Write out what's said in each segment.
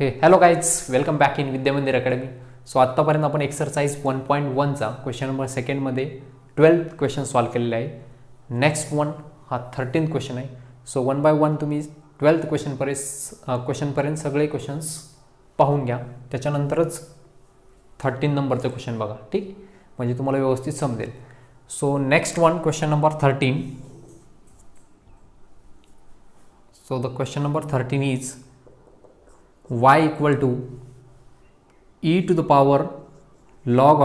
Hello guys, welcome back in Vidyamandir Academy. So आत्तापर्यंत आपण exercise 1.1चा क्वेश्चन नंबर सेकंडमध्ये 12th क्वेश्चन सॉल्व केलेला आहे. नेक्स्ट वन हा 13th क्वेश्चन आहे. सो वन बाय वन तुम्ही 12th क्वेश्चनपर्यंत सगळे क्वेश्चन्स पाहून घ्या, त्याच्यानंतरच 13 नंबरचं क्वेश्चन बघा, ठीक, म्हणजे तुम्हाला व्यवस्थित समजेल. So next one question number 13. So the question number 13 is y equal to e to the power log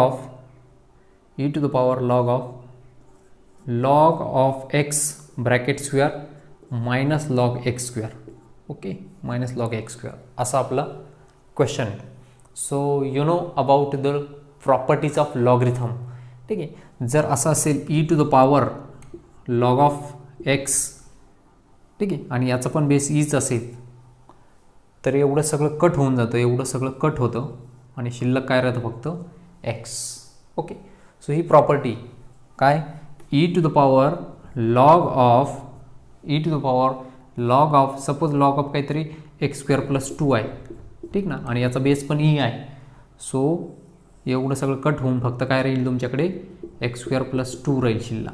of x bracket square minus log x square. Okay, minus log x square असा आपला question. So you know about the properties of logarithm. ठीक आहे, जर असं असेल e to the power log of x, ठीक आहे, आणि याचा पण बेस ईच असेल तर एवढं सगळं कट होऊन जातं, आणि शिल्लक काय राहतं, फक्त एक्स. ओके, सो ही प्रॉपर्टी काय, e to the power log of suppose log of काहीतरी एक्स स्क्वेअर प्लस 2 आहे, ठीक ना, आणि याचा बेस पण ई आहे. सो एवढं सगळं कट होऊन फक्त काय राहील तुमच्याकडे, एक्स स्क्वेअर प्लस 2 राहील शिल्लक.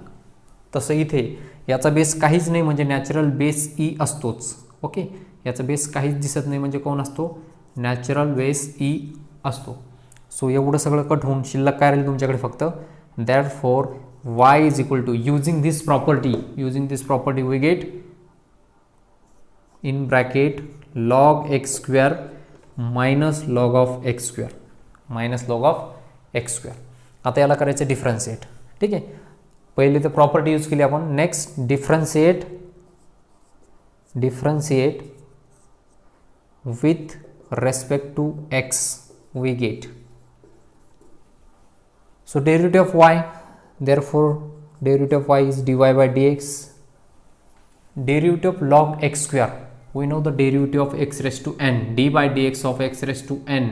तसं इथे याचा बेस काहीच नाही, म्हणजे नॅचरल बेस ई असतोच. ओके, याचा बेस काहीच दिसत नाही, म्हणजे कोण असतो, नॅचरल बेस ई असतो. सो एवढं सगळं कट होऊन शिल्लक काय राहील तुमच्याकडे, फक्त that for y is equal to using this property we get in bracket log x square minus log of x square. आता याला करायचं डिफरन्शिएट. ठीक आहे, पहिले तर प्रॉपर्टी यूज केली आपण. Next differentiate with respect to x we get. So derivative of y, therefore derivative of y is dy by dx. Derivative of log x square, we know the derivative of x raised to n, d by dx of x raised to n,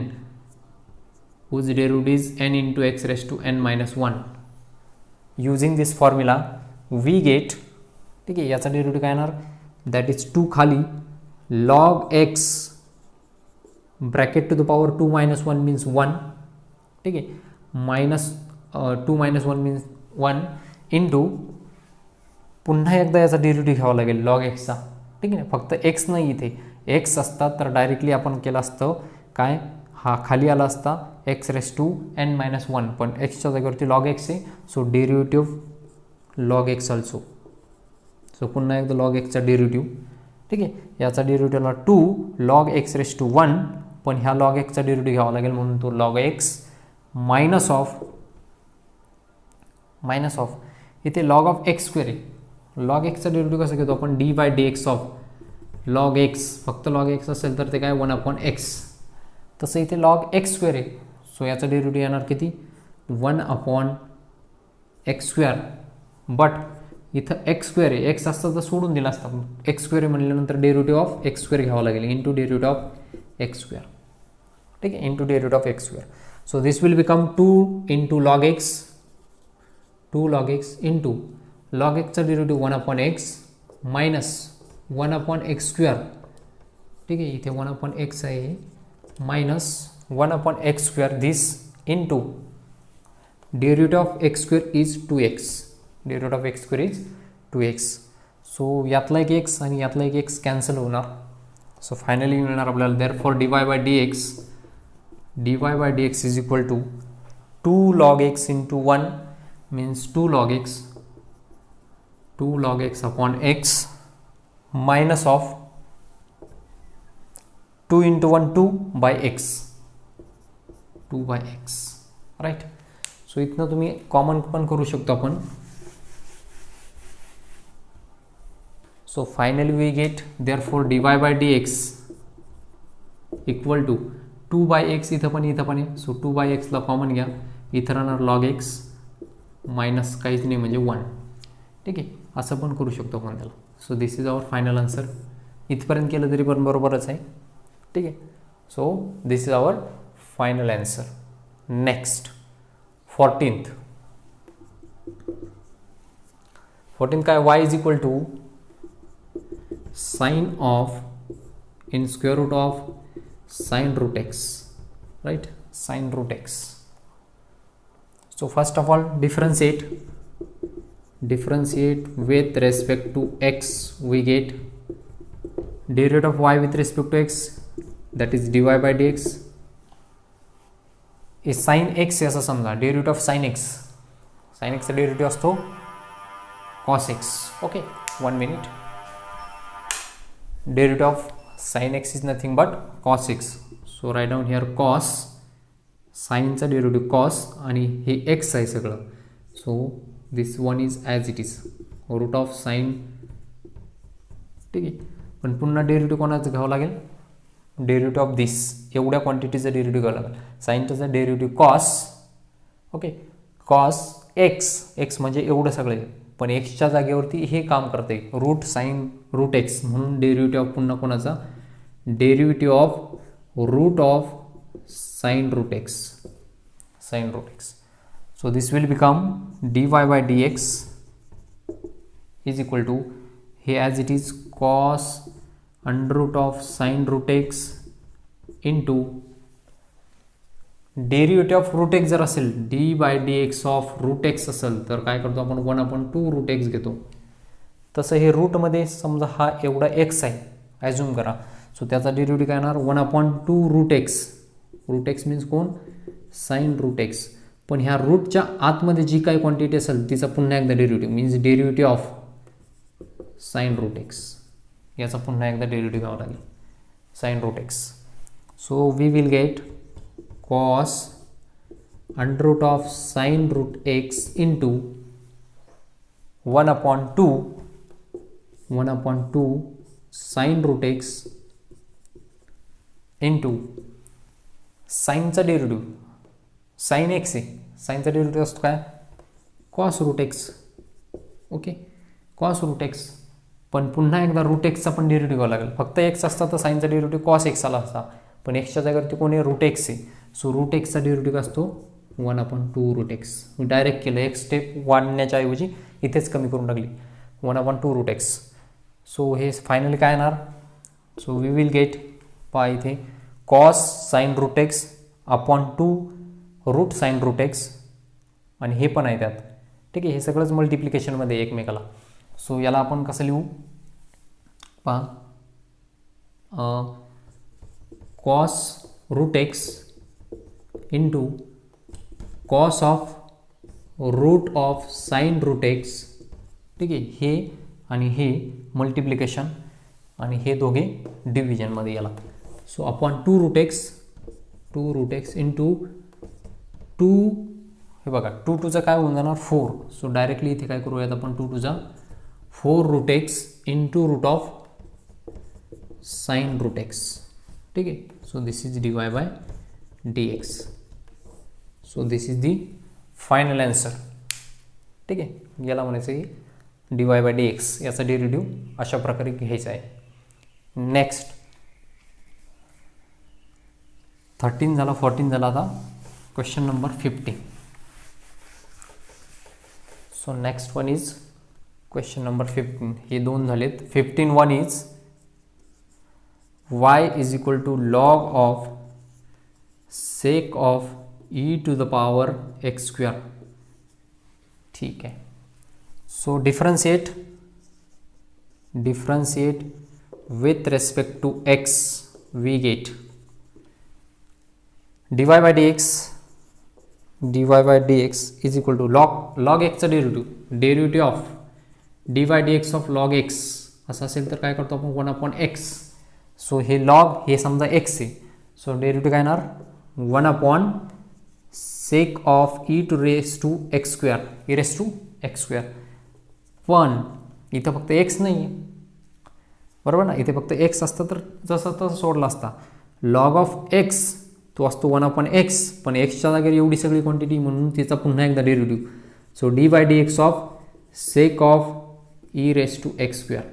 whose derivative is n into x raised to n minus 1. Using this formula we get, ठीक आहे, याचा derivative काय येणार, that is 2 खाली log x bracket to the power 2 minus 1 means 1, ठीक आहे, minus 2 minus 1 means 1 into पुन्हा एकदा याचा डेरिव्हेटिव्ह घ्यावा लागेल लॉग एक्सचा. ठीक आहे, फक्त एक्स नाही, इथे एक्स असतात तर डायरेक्टली आपण केलं असतं काय, हा खाली आला असता x raise to n minus 1, पण एक्सच्या जागेवरती लॉग एक्स आहे. So derivative log x also. So पुन्हा एकदा लॉग एक्सचा डेरिव्हेटिव्ह. ठीक आहे, याचा डेरिव्हेटिव्हला 2 लॉग एक्स रेस टू 1, पण ह्या लॉग एक्सचा डेरिव्हेटिव्ह घ्यावा लागेल, म्हणून तो लॉग एक्स मायनस ऑफ इथे लॉग ऑफ एक्स स्क्वेअर आहे. लॉग एक्सचा डेरिव्हेटिव्ह कसं घेतो आपण, d by d x of log x. फक्त लॉग एक्स असेल तर ते काय 1/x. तसं इथे लॉग एक्स स्क्वेअर आहे. सो याचा डेरिव्हेटिव्ह येणार किती, 1/x स्क्वेअर. बट इथं एक्स स्क्वेअर आहे, एक्स असतं तर सोडून दिला असता, एक्स स्क्वेअर आहे म्हणल्यानंतर डेरिव्हेटिव्ह ऑफ एक्स स्क्वेअर घ्यावा लागेल, into derivative of x square. ठीक आहे, into derivative of x square. So this will become 2 into log x, 2 log x into log एक्सचा derivative 1/x minus 1/x square. ठीक आहे, इथे 1/x आहे, minus 1/x square this into derivative of x square is 2x. So यातला एक x आणि यातला एक एक्स कॅन्सल होणार. सो फायनली मिळणार आपल्याला therefore dy by dx is equal to 2 log x into 1 means 2 log x upon x minus of 2 into 1 2 by x, right. So इथनं तुम्ही कॉमन पण करू शकतो आपण. So finally we get therefore dy by dx equal to 2 by x, इथं पण आहे. So 2 by x ला कॉमन घ्या, इथं राहणार log x मायनस काहीच नाही म्हणजे 1. ठीक आहे, असं पण करू शकतो आपण त्याला. So this is our final answer. इथपर्यंत केलं तरी पण बरोबरच आहे. ठीक आहे, so this is our final answer. Next 14th काय, y is equal to sine of in square root of sine root x, right? Sine root x. So first of all, differentiate with respect to x, we get derivative of y with respect to x, that is dy by dx is sin x असा समजा, derivative of sin x, sin x चा derivative असतो cos x. Okay, 1 minute. Derivative of sin x is nothing but cos x. So write down here cos, sin चा derivative cos आणि हे x आहे सगळं. So this one is as it is, root of sin. ठीक आहे, पण पुन्हा derivative कोणाचं घ्यावं लागेल? डेरिव्हेटिव्ह ऑफ दिस, एवढ्या क्वांटिटीचा डेरिव्हेटिव्ह घ्यावं लागेल. साईनचा derivative cos, okay, cos x म्हणजे एवढं सगळं, पण एक्सच्या जागेवरती हे काम करते रूट साईन रूट एक्स, म्हणून डेरिव्हेटिव्ह ऑफ पुन्हा कोणाचा? Derivative of root of sine root x, sine root x. So this will become dy by dx is equal to, हे as it is cos under root of sine root x into derivative of root x जर असेल, d by d x of root x असेल तर काय करतो आपण? 1/2 root x घेतो. तसं हे रूटमध्ये समजा हा एवढा एक्स आहे ॲझ्युम करा, सो त्याचा डेरिव्हेटिव्ह काय येणार? 1/2 root x. Root x means कोण? Sine root x. पण ह्या रूटच्या आतमध्ये जी काही क्वांटिटी असेल तिचा पुन्हा एकदा derivative, means derivative of sine root x, याचा पुन्हा एकदा डेरिव्हेटिव्ह घ्यावा लागेल, sine root x. So we will get cos under root of sine root x into 1/2 sine root x into साइनचा डेरिव्हेटिव्ह, साइन एक्स आहे, साइनचा डेरिव्हेटिव्ह असतो काय? Cos root x. Okay, cos root x. पण पुन्हा एकदा रूट एक्सचा पण डेरिव्हेटिव्ह घ्यावा लागेल. फक्त एक्स असता तर साइनचा डेरिव्हेटिव्ह कॉस एक्स आला असता, पण एक्सच्या जागेवरती कोणी रूट एक्स आहे, सो रूट एक्सचा डेरिव्हेटिव्ह असतो 1/2 रूट एक्स. मी डायरेक्ट केलं, एक स्टेप वाढण्याच्या ऐवजी इथेच कमी करून टाकली, 1/2 रूट एक्स. सो हे फायनली काय येणार? सो वी विल गेट पा इथे cos sine root x upon 2 root sine root x, आणि हे पण आहे त्यात. ठीक आहे, हे सगळंच मल्टिप्लिकेशनमध्ये एकमेकाला. सो याला आपण कसं लिहू पहा, cos root x into cos of root of sine root x. ठीक आहे, हे आणि हे मल्टिप्लिकेशन आणि हे दोघे डिव्हिजनमध्ये याला. So upon 2 root x into 2, हे बघा 2 2चा काय होऊन जाणार? 4. सो डायरेक्टली इथे काय करूयात आपण? 2 2चा 4 root x into root of sine root x. ठीक आहे, so this is dy by dx. So this is the final answer. ठीक आहे, याला म्हणायचं की dy बाय dx याचा डेरिव्हेटिव्ह अशा प्रकारे घ्यायचा आहे. नेक्स्ट 13 झाला, 14 झाला. आता question number 15. So next one is question number 15. हे दोन झालेत. 15 is y is equal to log of sec of e to the power x square. ठीक आहे, so differentiate with respect to x, we get dy by dx is equal to log x चा derivative of dy dx of log x असं असेल तर काय करतो आपण? 1/x. So हे लॉग, हे समजा x आहे, सो डेरिव्हेटिव्ह काय येणार? 1/sec of e to raise to x square. पण इथं फक्त x नाही आहे, बरोबर ना? इथे फक्त x असतं तर जसं तसं सोडला असता. लॉग ऑफ x तो असतो 1/x, पण एक्सच्या जागेवर एवढी सगळी क्वांटिटी म्हणून तिचा पुन्हा एकदा derivative. So d by d x of sec of e raise to x square,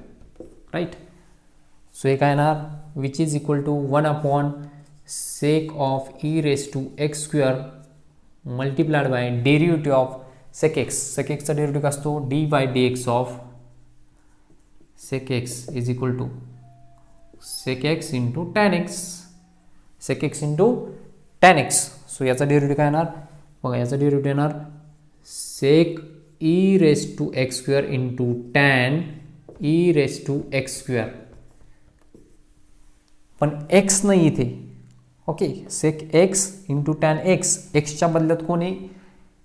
right? So हे काय येणार? Which is equal to 1/sec of e raise to x square multiplied by derivative of sec x. Sec एक्सचा derivative असतो d by d x of sec x is equal to sec x into tan x. Sec x into tan x. So याचा derivative काय येणार बघा, याचा derivative येणार sec e raise to x square into tan e raise to x square. पण x नाही इथे. Okay, sec x into tan x, एक्सच्या बदल्यात कोण आहे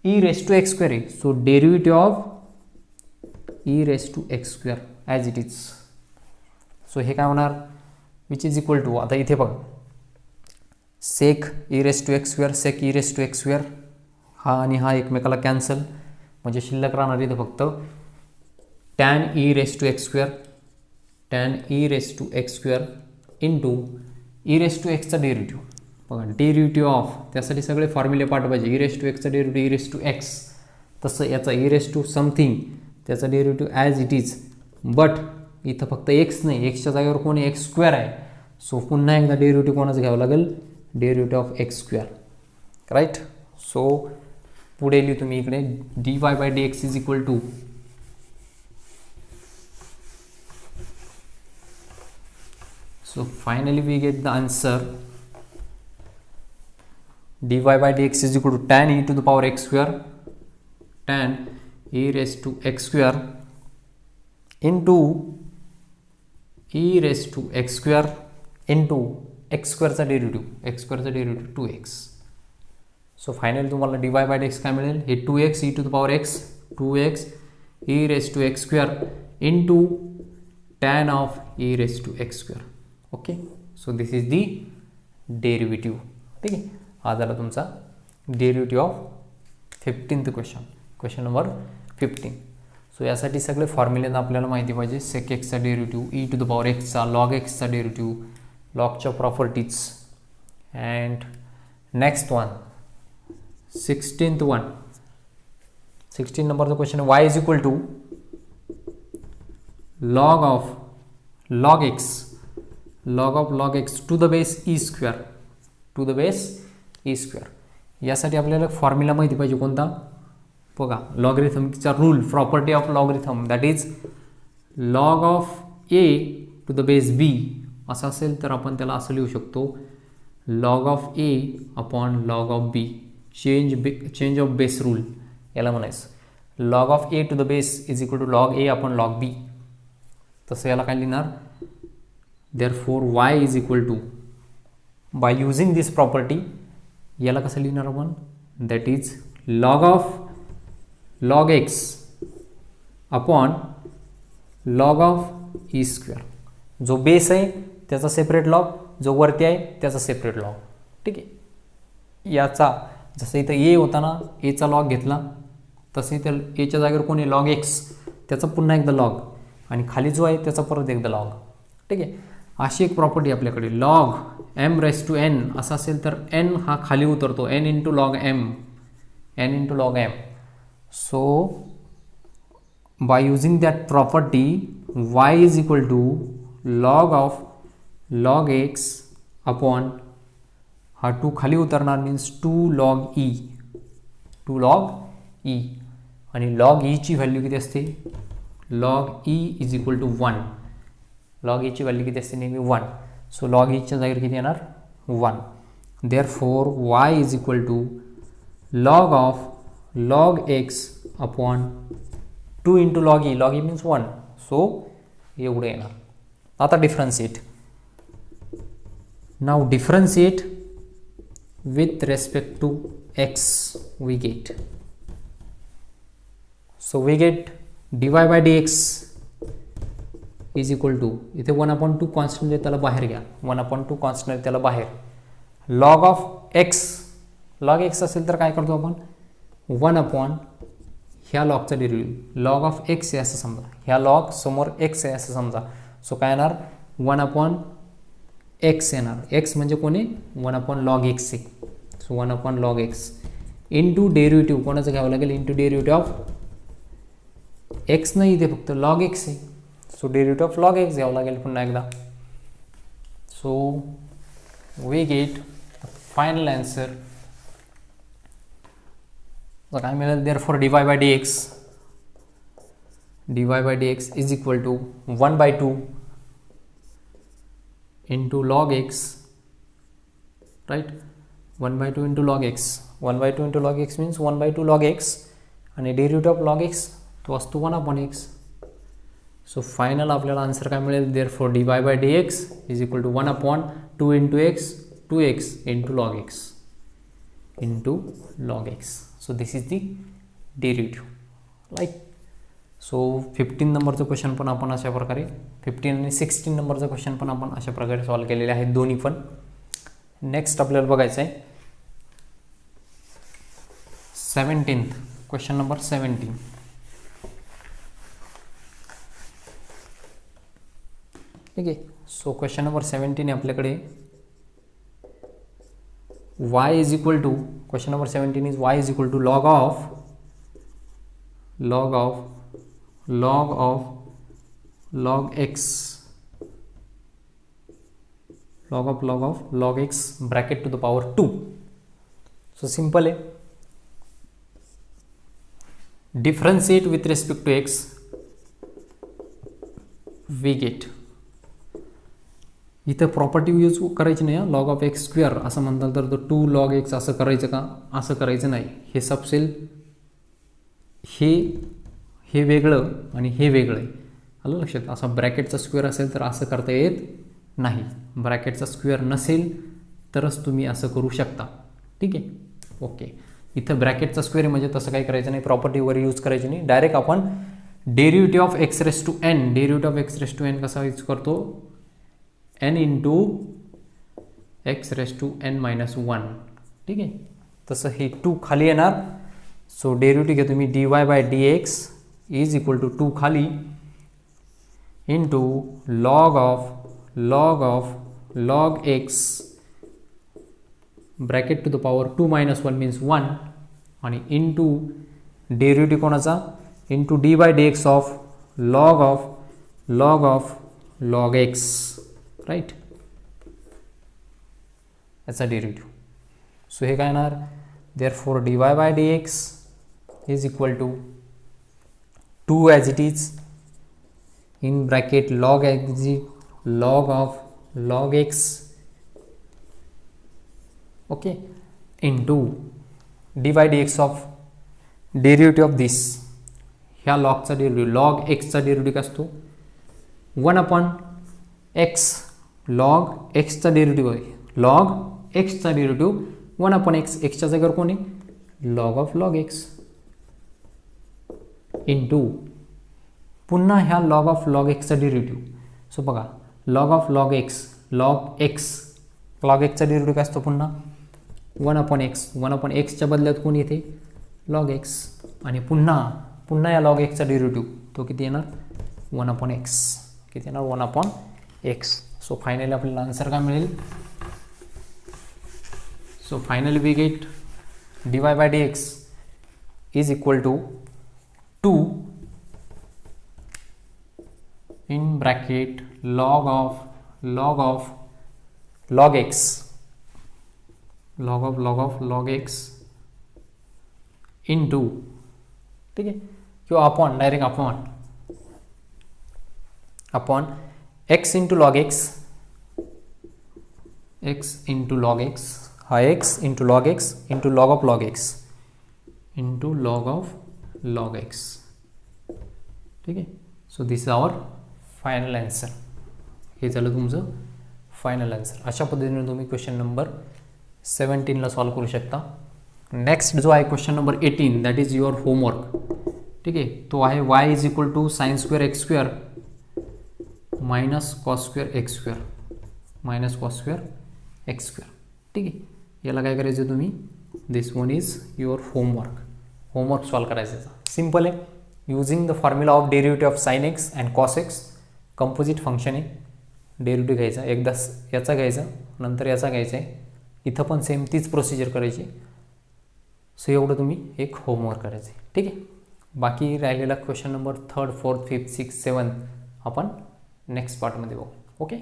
e raise to x square आहे. So derivative of e raise to x square as it is. So हे काय होणार विच इज इक्वल टू, आता इथे बघा sec e raise to x square, sec e raise to x square, हा आणि हा एकमेकाला कॅन्सल, म्हणजे शिल्लक राहणार इथे फक्त tan e raise to x square, tan e raise to x square into e raise to एक्सचा डेरिव्हेटिव्ह. बघा डेरिव्हेटिव्ह ऑफ, त्यासाठी सगळे फॉर्म्युले पाठ पाहिजे. ई रेस टू एक्सचा derivative e raise to x, तसं याचा ई रेस टू समथिंग त्याचा derivative as it is. But इथं फक्त एक्स नाही, एक्सच्या जागेवर कोण एक्स स्क्वेअर आहे. सो पुन्हा एकदा डेरिव्हेटिव्ह कोणाचं घ्यावं लागेल, derivative of x square, right. So पुढे लिहितो तुम्ही इकडे dy by dx is equal to so finally we get the answer dy by dx is equal to tan e to the power x square, tan e raised to x square into e raised to x square into x square चा derivative 2x. So finally तुम्हाला dy by dx काय मिळेल, हे 2x e to the power x, 2x e raise to x square into tan of e raise to x square. Okay, so this is the derivative. ठीक आहे, हा झाला तुमचा derivative of 15th question, question number 15. So यासाठी सगळे फॉर्म्युले आपल्याला माहिती पाहिजे. सेक एक्सचा derivative, e to the power एक्सचा, लॉग एक्सचा डेरिव्हेटिव्ह, लॉगच्या properties. And next one 16th one, 16 नंबरचा question y is equal to log of log x to the base e square, to the base e square. यासाठी आपल्याला formula माहिती पाहिजे कोणता बघा, लॉगरिथमचा rule, property of logarithm, that is log of a to the base b. असं असेल तर आपण त्याला असं लिहू शकतो log of a upon log of b, change of base rule याला म्हणायचं. Log of a to the base is equal to log a upon log b. तसं याला काय लिहिणार, therefore y is equal to, by using this property याला कसं लिहिणार आपण, that is log of log x upon log of e square. जो base आहे त्याचा सेपरेट लॉग, जो वरती आहे त्याचा सेपरेट लॉग. ठीक आहे, याचा जसं इथं ए होता ना, एचा लॉग घेतला, तसे त्या एच्या जागेवर कोणी लॉग एक्स त्याचा पुन्हा एकदा लॉग, आणि खाली जो आहे त्याचा परत एकदा लॉग. ठीक आहे, अशी एक प्रॉपर्टी आपल्याकडे. Log m raise to n असं असेल तर एन हा खाली उतरतो, n into log m, n into log m. So by using that property y is equal to log of log x upon हा 2 खाली उतरणार means 2 log e, 2 log e. आणि लॉग ईची व्हॅल्यू किती असते, log e is equal to 1. Log ईची value किती असते नेहमी 1. सो लॉग ईच्या जागेवर किती येणार 1. Therefore y is equal to log of log x upon 2 into log e, log e means 1. So एवढं येणार. आता डिफरन्शिएट. नाव differentiate with respect to x we get, so we get dy by dx is equal to, इथे 1/2 constant आहे त्याला बाहेर घ्या, 1/2 constant आहे त्याला बाहेर. Log of x, log x असेल तर काय करतो आपण 1 ह्या लॉगचा डेरिव्हेटिव्ह, लॉग ऑफ x आहे असं समजा, ह्या लॉग समोर x आहे असं समजा. सो काय येणार 1/x येणार. x म्हणजे कोणी 1 लॉग x आहे. So 1 log x into derivative कोणाचं घ्यावं लागेल, इंटू डेरिव्हेटिव्ह ऑफ x नाही इथे फक्त लॉग x आहे. So derivative of log x घ्यावं लागेल पुन्हा एकदा. So we get final answer काय मिळेल, therefore dy by dx is equal to 1/2 into log x right. 1/2 into log x, 1/2 into log x means 1/2 log x, आणि derivative of log x तो असतो 1/x. So final आपल्याला answer काय मिळेल, therefore dy/dx is equal to 1/2 into x, 2x into log x into log x. So this is the derivative. Like so 15 नंबरचं question पण आपण अशा प्रकारे, 15 आणि 16 नंबरचं क्वेश्चन पण आपण अशा प्रकारे सॉल्व्ह केलेले आहेत दोन्ही पण. नेक्स्ट आपल्याला बघायचं आहे 17th क्वेश्चन नंबर 17. ठीक आहे. सो क्वेश्चन नंबर 17 आपल्याकडे y is equal to, question number 17 is y is equal to log of log x, log x bracket to the power 2. So simple आहे. Differentiate with respect to x, we get. इथं property use करायची नाही. Log of x square असं म्हणताल तर 2 log x असं करायचं का, असं करायचं नाही. हे सबसेल, हे वेगळं आणि हे वेगळं आहे. आलं लक्षात. असा ब्रॅकेटचा स्क्वेअर असेल तर असं करता येत नाही. ब्रॅकेटचा स्क्वेअर नसेल तरच तुम्ही असं करू शकता. ठीक आहे. ओके. इथं ब्रॅकेटचा स्क्वेअर म्हणजे तसं काही करायचं नाही, प्रॉपर्टी वगैरे यूज करायची नाही. डायरेक्ट आपण derivative of x raise to n, derivative of x raise to n कसा यूज करतो, n into x raise to n minus 1. ठीक आहे. तसं हे 2 खाली येणार. सो डेरिव्हेटिव्ह घेतो मी dy/dx इज इक्वल टू 2 खाली into log x bracket to the power 2 - 1 means 1, आणि इंटू डेरिव्हेटिव्ह कोणाचा, into dy/dx of log x, right, याचा डेरिव्हेटिव्ह. सो हे काय येणार, therefore dy/dx is equal to 2 as it is in bracket log of log x, okay, into dy/dx of derivative of this. ह्या लॉगचा derivative, log x चा derivative असतो 1/x. log x चा derivative आहे, log x चा derivative 1/x. x च्या जागेवर कोण आहे, log of log x into पुन्हा ह्या log of log x चा डेरिव्हेटिव्ह. सो बघा, log of log x चा डेरिव्हेटिव्ह काय असतो, पुन्हा 1/x. 1/x च्या बदल्यात कोण येते, log x, आणि पुन्हा या log x चा डेरिव्हेटिव्ह तो किती येणार, 1/x. किती येणार, 1/x. सो फायनली आपल्याला आन्सर काय मिळेल. So finally we get dy/dx is equal to 2 in bracket log of log x, log x into, ठीक आहे, किंवा upon, direct upon x into log x, हा x into log x into log of log x into log of log x. ठीक आहे. So this is our final answer. हे झालं तुमचं final answer. अशा पद्धतीने तुम्ही क्वेश्चन नंबर 17ला सॉल्व करू शकता. नेक्स्ट जो आहे question number 18, that is your homework. ठीक आहे. तो आहे y is equal to sin square x square minus cos square x square. ठीक आहे. याला काय करायचं तुम्ही, this one is your homework solve करायचं. सिम्पल आहे. Using the formula of derivative of sine x and cos x, composite function आहे. Derivative घ्यायचा, एकदा याचा घ्यायचा, नंतर याचा घ्यायचा आहे. इथं पण सेम तीच प्रोसिजर करायची. सो एवढं तुम्ही एक होमवर्क करायचं आहे. ठीक आहे. बाकी राहिलेला question number 3rd, 4th, 5th, 6th, 7th आपण नेक्स्ट पार्टमध्ये बघू. ओके.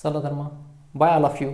चला तर मग बाय ऑल ऑफ यू.